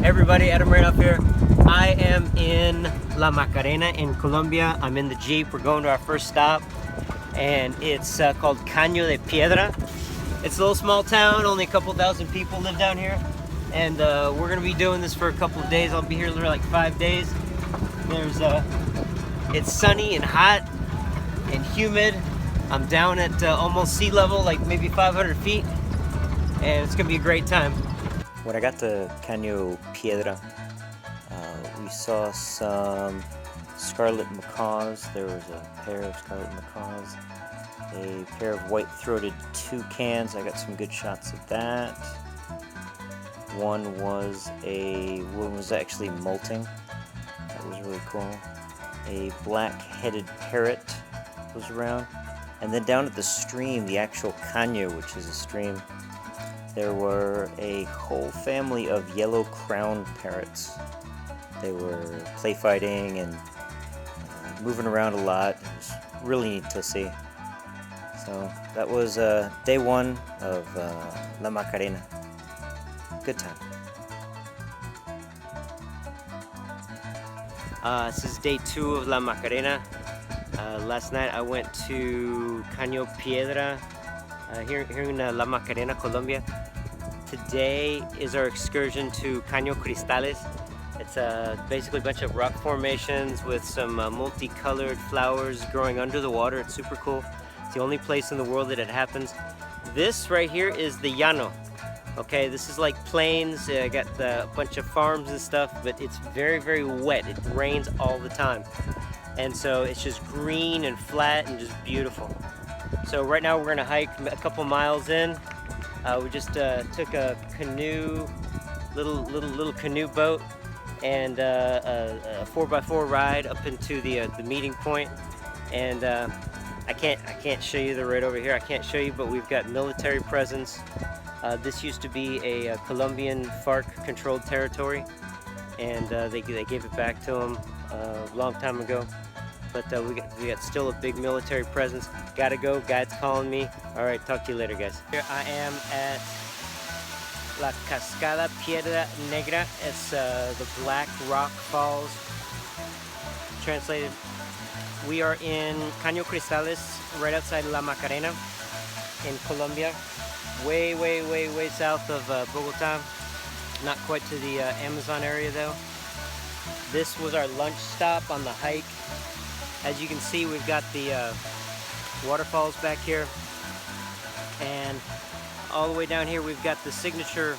Everybody, Adam right up here. I am in La Macarena in Colombia. I'm in the Jeep. We're going to our first stop, and it's called Caño de Piedra. It's a little small town, only a couple thousand people live down here, and we're gonna be doing this for a couple of days. I'll be here for like 5 days. It's sunny and hot and humid. I'm down at almost sea level, like maybe 500 feet, and it's gonna be a great time. When I got to Caño Piedra, we saw some scarlet macaws. There was a pair of scarlet macaws, a pair of white-throated toucans. I got some good shots of that. One was actually molting. That was really cool. A black-headed parrot was around. And then down at the stream, the actual Caño, which is a stream, there were a whole family of yellow-crowned parrots. They were play fighting and moving around a lot. It was really neat to see. So that was day one of La Macarena. Good time. This is day 2 of La Macarena. Last night I went to Caño Piedra here in La Macarena, Colombia. Today is our excursion to Caño Cristales. It's basically a bunch of rock formations with some multicolored flowers growing under the water. It's super cool. It's the only place in the world that it happens. This right here is the llano. Okay, this is like plains. Got a bunch of farms and stuff, but it's very, very wet. It rains all the time. And so it's just green and flat and just beautiful. So right now we're gonna hike a couple miles in. We just took a canoe, little canoe boat, and a 4x4 ride up into the meeting point. And I can't show you. They're right over here. I can't show you, but we've got military presence. This used to be a Colombian FARC-controlled territory, and they gave it back to them a long time ago. But we got still a big military presence. Gotta go. Guide's calling me. All right, talk to you later, guys. Here I am at La Cascada Piedra Negra. It's the Black Rock Falls. Translated, we are in Caño Cristales, right outside La Macarena in Colombia. Way south of Bogota. Not quite to the Amazon area though. This was our lunch stop on the hike. As you can see, we've got the waterfalls back here, and all the way down here we've got the signature,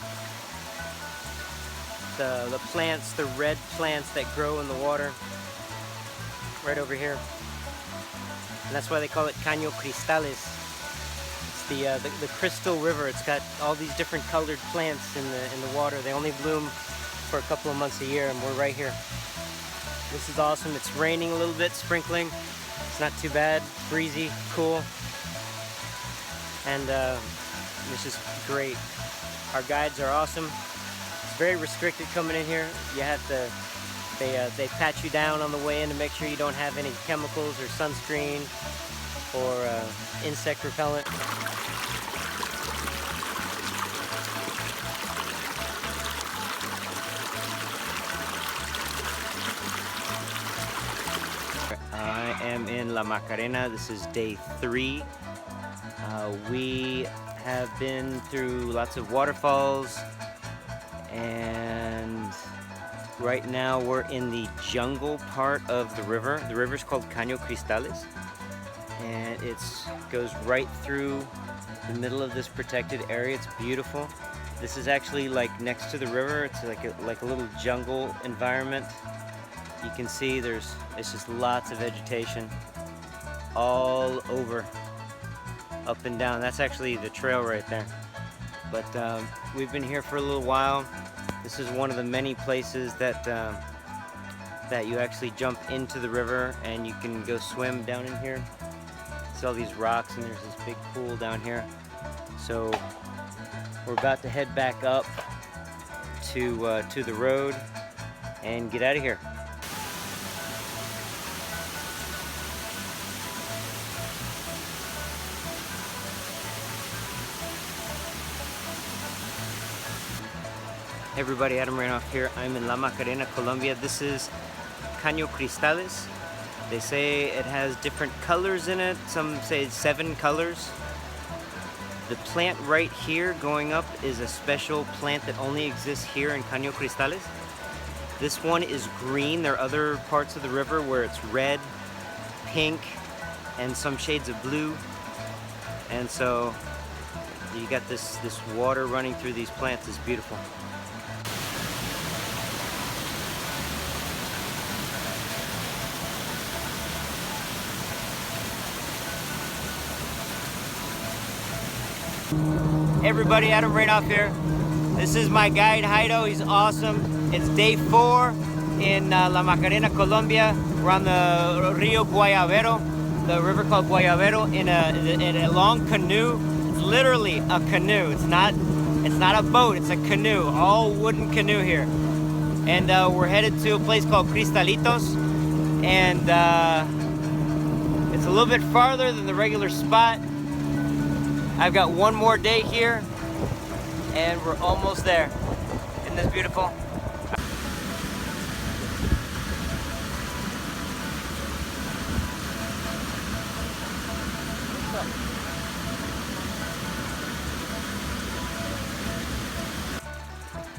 the plants, the red plants that grow in the water right over here, and that's why they call it Caño Cristales. It's the crystal river. It's got all these different colored plants in the water. They only bloom for a couple of months a year, and we're right here. This is awesome. It's raining a little bit, sprinkling. It's not too bad. Breezy, cool, and it's just great. Our guides are awesome. It's very restricted coming in here. You have to. They pat you down on the way in to make sure you don't have any chemicals or sunscreen or insect repellent. I am in La Macarena. This is day 3. We have been through lots of waterfalls, and right now we're in the jungle part of the river. The river's called Caño Cristales, and it goes right through the middle of this protected area. It's beautiful. This is actually like next to the river. It's like a little jungle environment. You can see it's just lots of vegetation all over, up and down. That's actually the trail right there. But we've been here for a little while. This is one of the many places that you actually jump into the river and you can go swim down in here. See all these rocks, and there's this big pool down here. So we're about to head back up to the road and get out of here. Hey everybody, Adam Ranoff here. I'm in La Macarena, Colombia. This is Caño Cristales. They say it has different colors in it. Some say 7 colors. The plant right here going up is a special plant that only exists here in Caño Cristales. This one is green. There are other parts of the river where it's red, pink, and some shades of blue. And so you got this water running through these plants. It's beautiful. Hey everybody, Adam Ranoff here. This is my guide Jaido. He's awesome. It's day 4 in La Macarena, Colombia. We're on the Rio Guayabero, the river called Guayabero, in a long canoe. It's literally a canoe. It's not a boat. It's a canoe, all wooden canoe here. And we're headed to a place called Cristalitos, and it's a little bit farther than the regular spot. I've got one more day here, and we're almost there. Isn't this beautiful?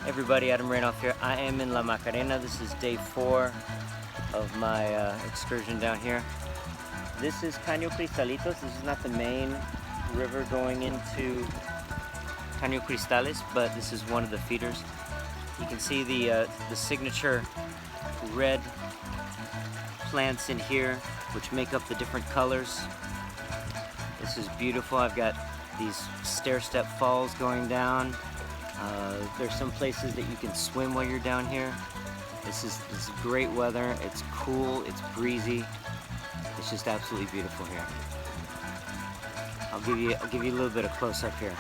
Everybody, Adam Ranoff here. I am in La Macarena. This is day 4 of my excursion down here. This is Caño Cristalitos. This is not the main river going into Caño Cristales, but this is one of the feeders. You can see the signature red plants in here, which make up the different colors. This is beautiful. I've got these stair-step falls going down. There's some places that you can swim while you're down here. This is great weather. It's cool. It's breezy. It's just absolutely beautiful here. I'll give you a little bit of close up here.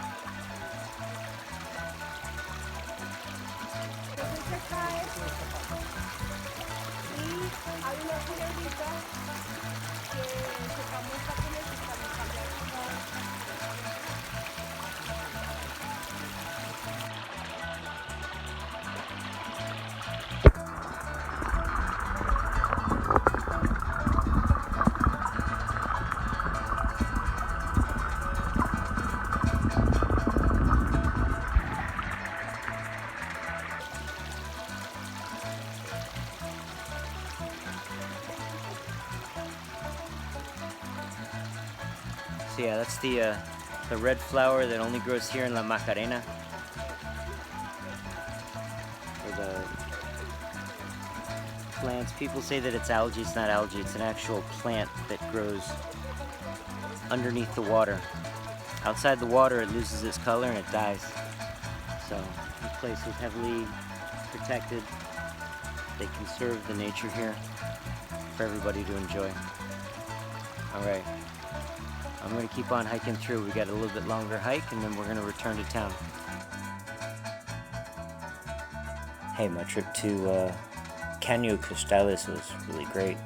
So yeah, that's the red flower that only grows here in La Macarena. Or the plants. People say that it's algae. It's not algae. It's an actual plant that grows underneath the water. Outside the water, it loses its color and it dies. So this place is heavily protected. They conserve the nature here for everybody to enjoy. All right. I'm going to keep on hiking through. We got a little bit longer hike, and then we're going to return to town. Hey, my trip to Caño Cristales was really great.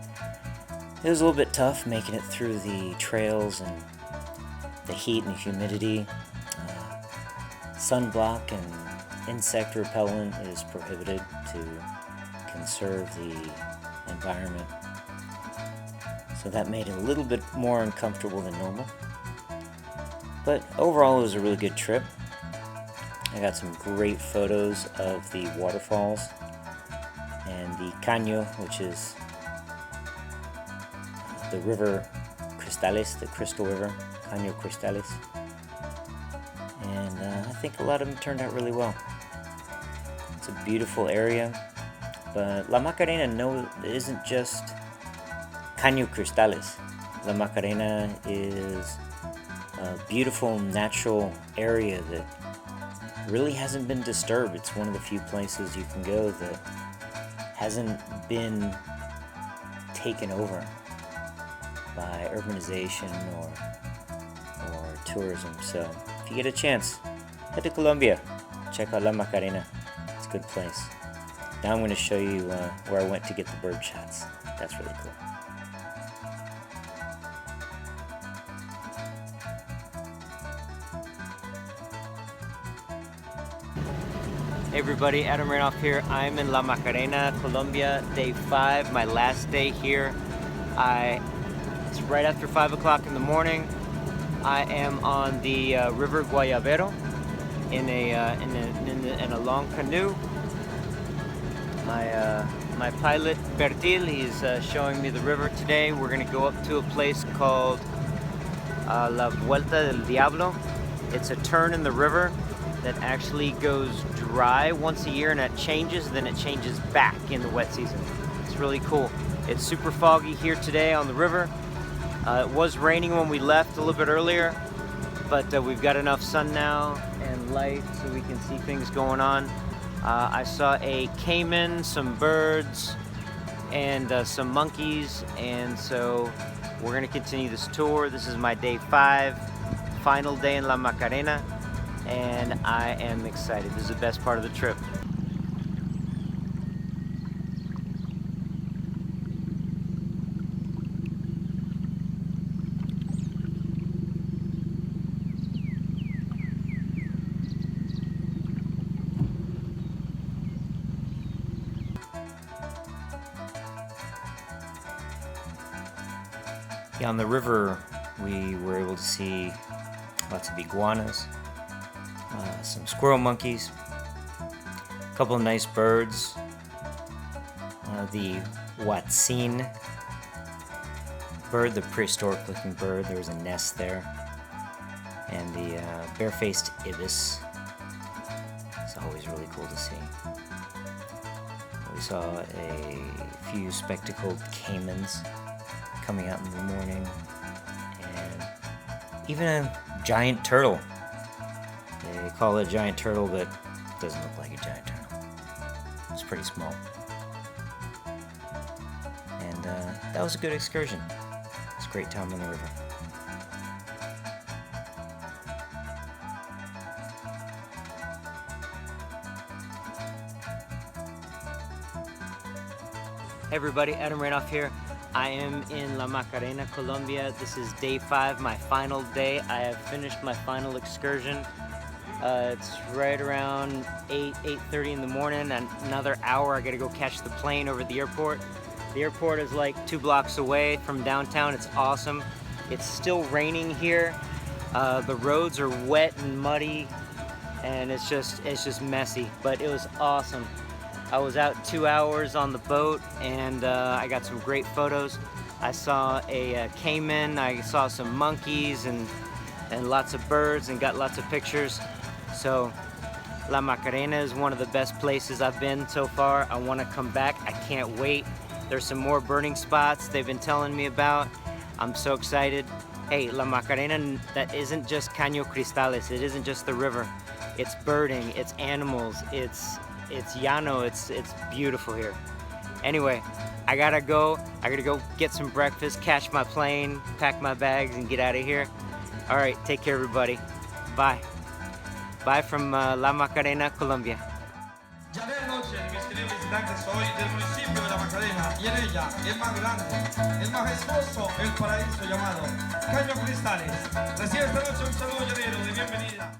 It was a little bit tough making it through the trails and the heat and humidity. Sunblock and insect repellent is prohibited to conserve the environment. So that made it a little bit more uncomfortable than normal. But overall, it was a really good trip. I got some great photos of the waterfalls and the Caño, which is the river Cristales, the Crystal River, Caño Cristales. And I think a lot of them turned out really well. It's a beautiful area, but La Macarena isn't just Caño Cristales. La Macarena is a beautiful natural area that really hasn't been disturbed. It's one of the few places you can go that hasn't been taken over by urbanization or tourism. So if you get a chance, head to Colombia, check out La Macarena. It's a good place. Now I'm going to show you where I went to get the bird shots. That's really cool. Hey everybody, Adam Ranoff here. I'm in La Macarena, Colombia, day 5, my last day here. It's right after 5 o'clock in the morning. I am on the River Guayabero in a long canoe. My pilot Bertil, he's showing me the river today. We're gonna go up to a place called La Vuelta del Diablo. It's a turn in the river that actually goes dry once a year, and it changes, then it changes back in the wet season. It's really cool. It's super foggy here today on the river. It was raining when we left a little bit earlier, but we've got enough sun now and light so we can see things going on. I saw a caiman, some birds, and some monkeys, and so we're gonna continue this tour. This is my day 5, final day in La Macarena, and I am excited. This is the best part of the trip. Yeah, on the river we were able to see lots of iguanas, some squirrel monkeys, a couple of nice birds, the Huatzin bird, the prehistoric looking bird. There was a nest there, and the bare-faced ibis. It's always really cool to see. We saw a few spectacled caimans coming out in the morning, and even a giant turtle. They call it a giant turtle, but it doesn't look like a giant turtle. It's pretty small. And that was a good excursion. It's a great time on the river. Hey everybody, Adam Ranoff here. I am in La Macarena, Colombia. This is day 5, my final day. I have finished my final excursion. It's right around 8:30 in the morning, and another hour I gotta go catch the plane over the airport. The airport is like 2 blocks away from downtown. It's awesome. It's still raining here. The roads are wet and muddy, and it's just messy, but it was awesome. I was out 2 hours on the boat, and I got some great photos. I saw a caiman, I saw some monkeys and lots of birds, and got lots of pictures. So La Macarena is one of the best places I've been so far. I want to come back. I can't wait. There's some more birding spots they've been telling me about. I'm so excited. Hey, La Macarena, that isn't just Caño Cristales. It isn't just the river. It's birding, it's animals, it's llano, it's beautiful here. Anyway, I gotta go get some breakfast, catch my plane, pack my bags, and get out of here. All right, take care everybody. Bye. Bye from La Macarena, Colombia. Ya de noche, mis queridos visitantes, soy del municipio de La Macarena, y en ella, el más grande, el majestuoso, el paraíso llamado Caño Cristales. Recibe esta noche un saludo llanero de bienvenida.